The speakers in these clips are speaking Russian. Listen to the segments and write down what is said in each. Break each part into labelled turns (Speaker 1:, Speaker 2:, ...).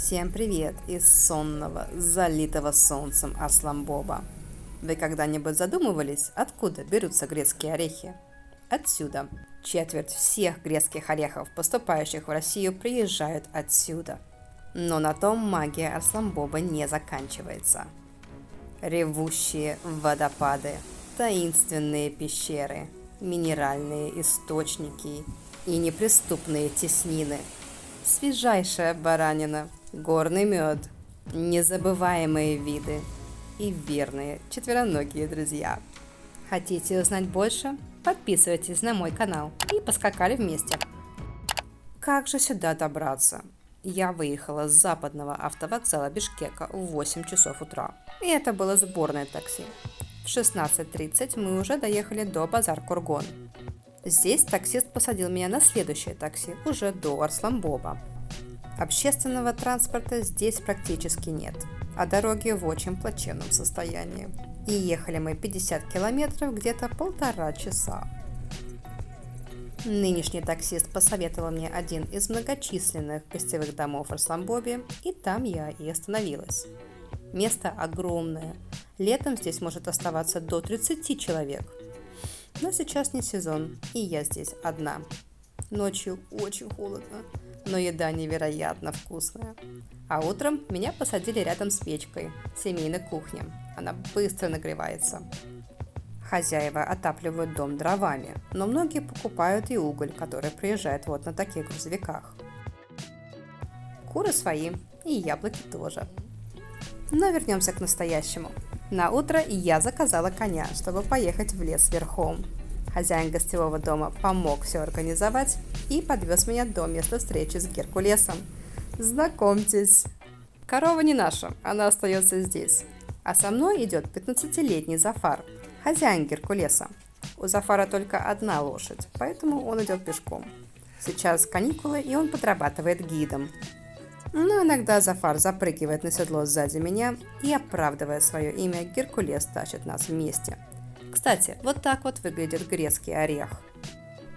Speaker 1: Всем привет из сонного, залитого солнцем Арсланбоба. Вы когда-нибудь задумывались, откуда берутся грецкие орехи? Отсюда. Четверть всех грецких орехов, поступающих в Россию, приезжают отсюда. Но на том магия Арсланбоба не заканчивается. Ревущие водопады, таинственные пещеры, минеральные источники и неприступные теснины. Свежайшая баранина, горный мед, незабываемые виды и верные четвероногие друзья. Хотите узнать больше? Подписывайтесь на мой канал и поскакали вместе. Как же сюда добраться? Я выехала с западного автовокзала Бишкека в 8 часов утра. И это было сборное такси. В 16:30 мы уже доехали до Базар-Кургон. Здесь таксист посадил меня на следующее такси, уже до Арсланбоба. Общественного транспорта здесь практически нет, а дороги в очень плачевном состоянии. И ехали мы 50 километров где-то 1,5 часа. Нынешний таксист посоветовал мне один из многочисленных гостевых домов в Арсланбобе, и там я и остановилась. Место огромное. Летом здесь может оставаться до 30 человек. Но сейчас не сезон, и я здесь одна. Ночью очень холодно, но еда невероятно вкусная. А утром меня посадили рядом с печкой, семейной кухни. Она быстро нагревается. Хозяева отапливают дом дровами, но многие покупают и уголь, который приезжает вот на таких грузовиках. Куры свои, и яблоки тоже. Но вернемся к настоящему. На утро я заказала коня, чтобы поехать в лес верхом. Хозяин гостевого дома помог все организовать и подвез меня до места встречи с Геркулесом. Знакомьтесь. Корова не наша, она остается здесь. А со мной идет 15-летний Зафар, хозяин Геркулеса. У Зафара только одна лошадь, поэтому он идет пешком. Сейчас каникулы, и он подрабатывает гидом. Но иногда Зафар запрыгивает на седло сзади меня и, оправдывая свое имя, Геркулес тащит нас вместе. Кстати, вот так вот выглядит грецкий орех.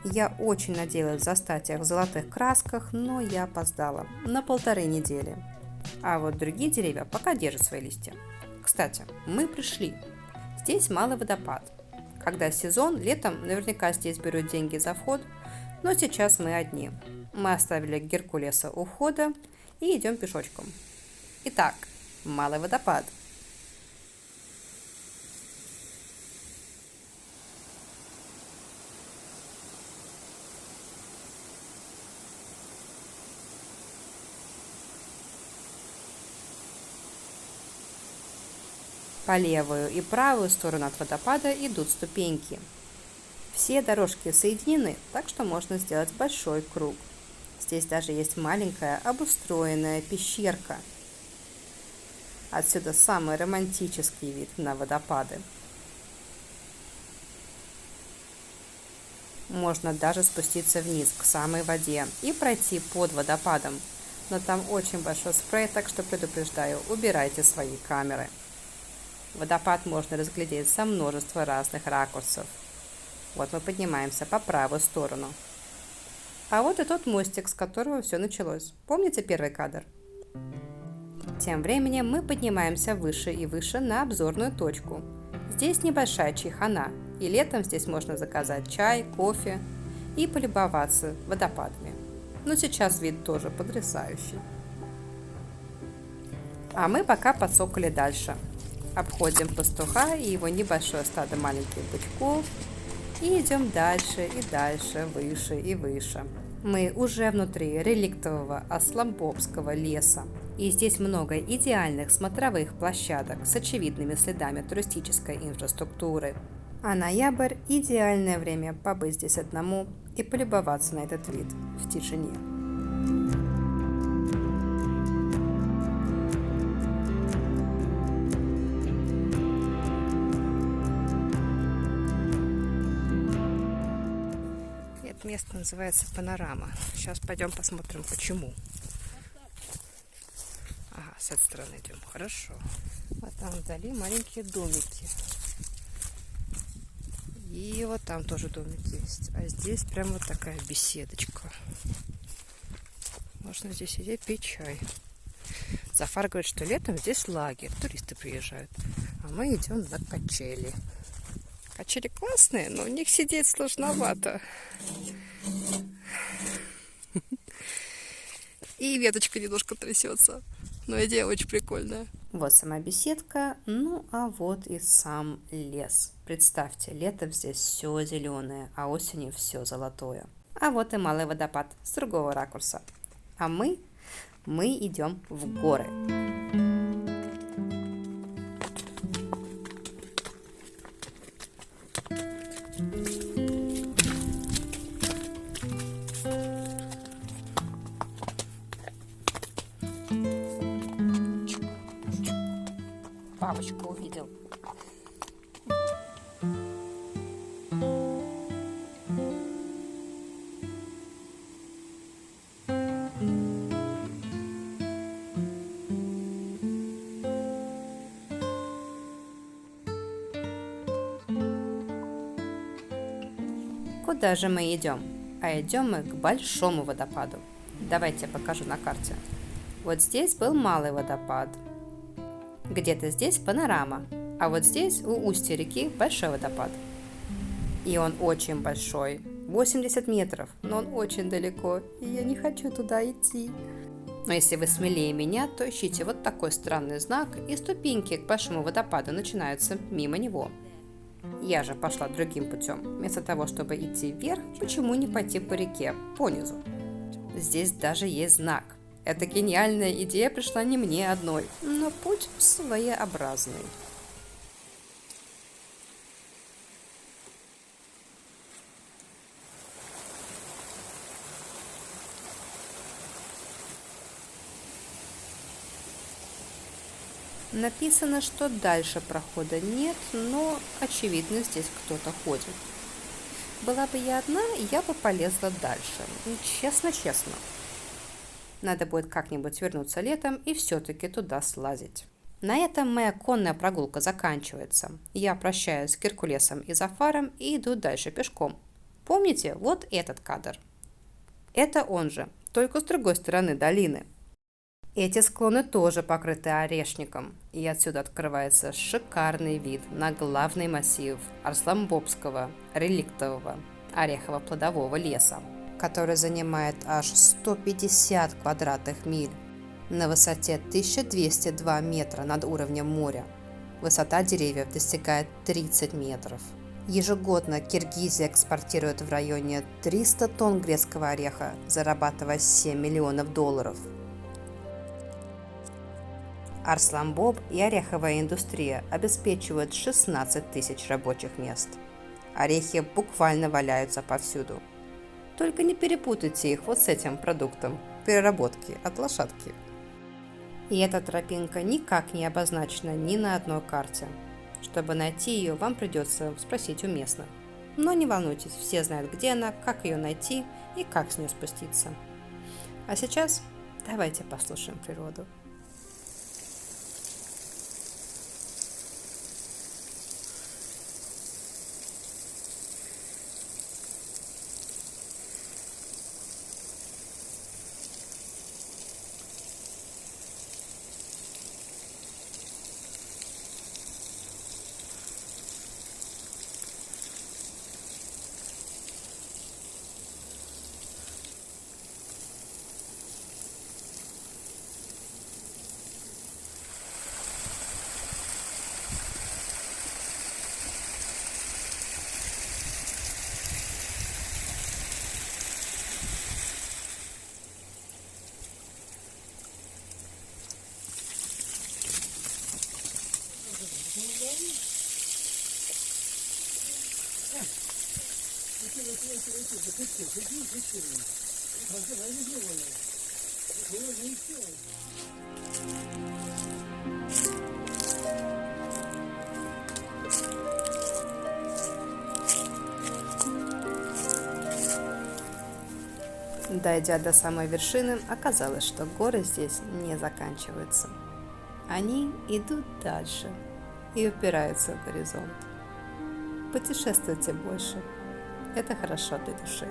Speaker 1: Я очень надеялась застать их в золотых красках, но я опоздала на 1,5 недели. А вот другие деревья пока держат свои листья. Кстати, мы пришли. Здесь малый водопад. Когда сезон, летом наверняка здесь берут деньги за вход, но сейчас мы одни. Мы оставили Геркулеса у входа и идем пешочком. Итак, малый водопад. По левую и правую сторону от водопада идут ступеньки. Все дорожки соединены, так что можно сделать большой круг. Здесь даже есть маленькая обустроенная пещерка. Отсюда самый романтический вид на водопады. Можно даже спуститься вниз к самой воде и пройти под водопадом. Но там очень большой спрей, так что предупреждаю, убирайте свои камеры. Водопад можно разглядеть со множества разных ракурсов. Вот мы поднимаемся по правую сторону. А вот и тот мостик, с которого все началось. Помните первый кадр? Тем временем мы поднимаемся выше и выше на обзорную точку. Здесь небольшая чайхана, и летом здесь можно заказать чай, кофе и полюбоваться водопадами. Но сейчас вид тоже потрясающий. А мы пока подсокали дальше. Обходим пастуха и его небольшое стадо маленьких бычков и идем дальше и дальше, выше и выше. Мы уже внутри реликтового Арсланбобского леса. И здесь много идеальных смотровых площадок с очевидными следами туристической инфраструктуры. А ноябрь – идеальное время побыть здесь одному и полюбоваться на этот вид в тишине. Это место называется Панорама. Сейчас пойдем посмотрим, почему. Ага, с этой стороны идем. Хорошо. Вот там вдали маленькие домики. И вот там тоже домик есть. А здесь прям вот такая беседочка. Можно здесь сидеть, пить чай. Зафар говорит, что летом здесь лагерь, туристы приезжают. А мы идем на качели. Качели классные, но в них сидеть сложновато. И веточка немножко трясется. Но идея очень прикольная. Вот сама беседка, ну а вот и сам лес. Представьте, летом здесь все зеленое, а осенью все золотое. А вот и малый водопад с другого ракурса. А мы идем в горы. Папочка увидел. Куда же мы идем? А идем мы к большому водопаду. Давайте я покажу на карте. Вот здесь был малый водопад. Где-то здесь панорама, а вот здесь у устья реки большой водопад. И он очень большой, 80 метров, но он очень далеко, и я не хочу туда идти. Но если вы смелее меня, то ищите вот такой странный знак, и ступеньки к большому водопаду начинаются мимо него. Я же пошла другим путем. Вместо того, чтобы идти вверх, почему не пойти по реке, понизу? Здесь даже есть знак. Эта гениальная идея пришла не мне одной, но путь своеобразный. Написано, что дальше прохода нет, но, очевидно, здесь кто-то ходит. Была бы я одна, я бы полезла дальше. Честно-честно. Надо будет как-нибудь вернуться летом и все-таки туда слазить. На этом моя конная прогулка заканчивается. Я прощаюсь с Геркулесом и Зафаром и иду дальше пешком. Помните вот этот кадр? Это он же, только с другой стороны долины. Эти склоны тоже покрыты орешником, и отсюда открывается шикарный вид на главный массив Арсланбобского реликтового орехово-плодового леса, который занимает аж 150 квадратных миль на высоте 1202 метра над уровнем моря. Высота деревьев достигает 30 метров. Ежегодно Киргизия экспортирует в районе 300 тонн грецкого ореха, зарабатывая 7 миллионов долларов. Арсланбоб и ореховая индустрия обеспечивают 16 тысяч рабочих мест. Орехи буквально валяются повсюду. Только не перепутайте их вот с этим продуктом переработки от лошадки. И эта тропинка никак не обозначена ни на одной карте. Чтобы найти ее, вам придется спросить у местных. Но не волнуйтесь, все знают, где она, как ее найти и как с нее спуститься. А сейчас давайте послушаем природу. Дойдя до самой вершины, оказалось, что горы здесь не заканчиваются. Они идут дальше и упираются в горизонт. Путешествуйте больше. Это хорошо для души.